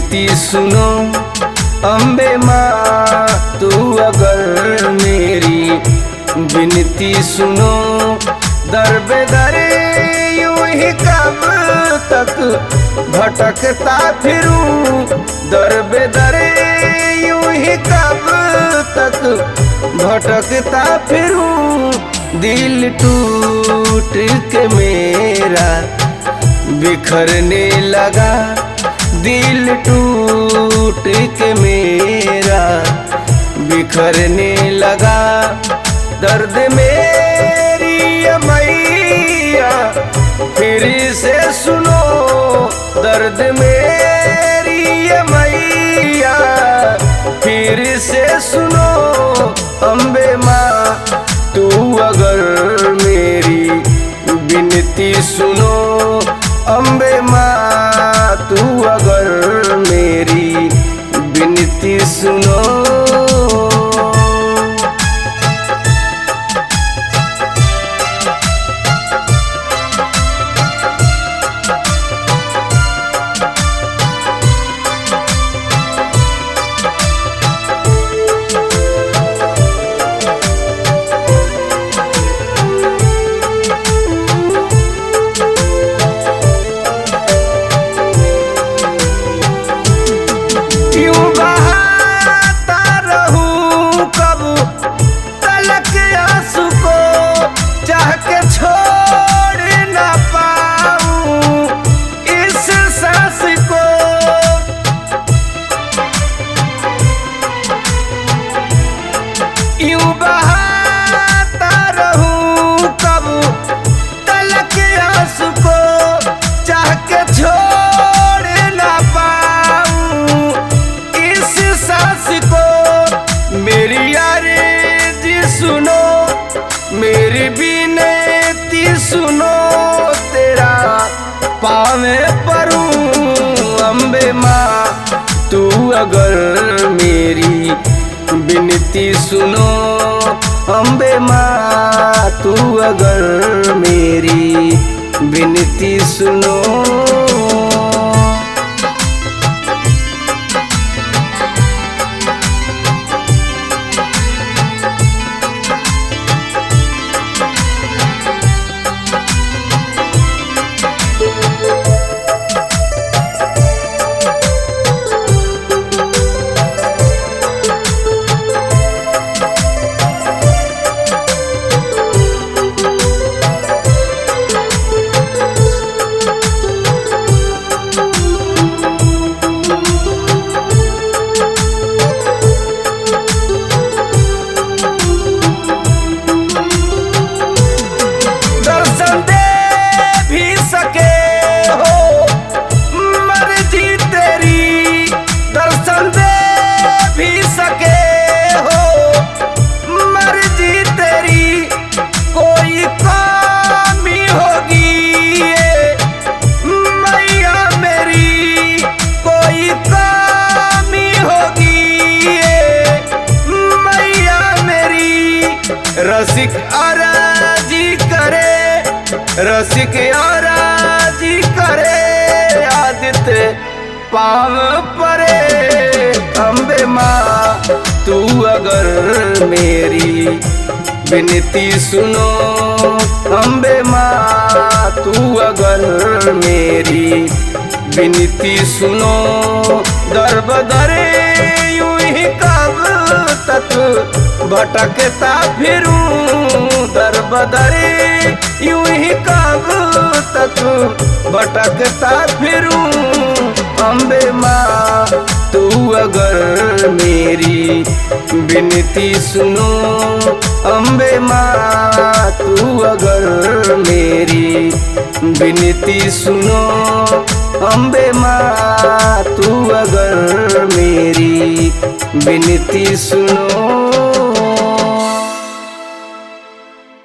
विनती सुनो अम्बे माँ तू अगर मेरी विनती सुनो। दर बेदर यूं ही कब तक भटकता फिरूं, दर बेदर यूं ही कब तक भटकता फिरूं। दिल टूट के मेरा बिखरने लगा, दिल टूट के मेरा बिखरने लगा। दर्द मेरी मैया फिर से सुनो, दर्द मेरी मैया फिर से सुनो। अम्बे माँ तू अगर मेरी विनती सुनो, अम्बे माँ तू अगर मेरी विनती सुनो। मेरी विनती सुनो तेरा पावे परूं। अम्बे माँ तू अगर मेरी विनती सुनो, अम्बे माँ तू अगर मेरी विनती सुनो। रसिक आराजी करे, रसिक आराजी करे, आदित्य पाव परे। अम्बे माँ तू अगर मेरी विनती सुनो, अम्बे माँ तू अगर मेरी विनती सुनो। दर बदर यूं ही कब तक भटकता फिरूं, दर बदर यूं ही कब तक भटकता फिरूं। अम्बे माँ तू अगर मेरी विनती सुनो, अम्बे माँ तू अगर मेरी विनती सुनो। अम्बे माँ तू अगर मेरी विनती सुनो।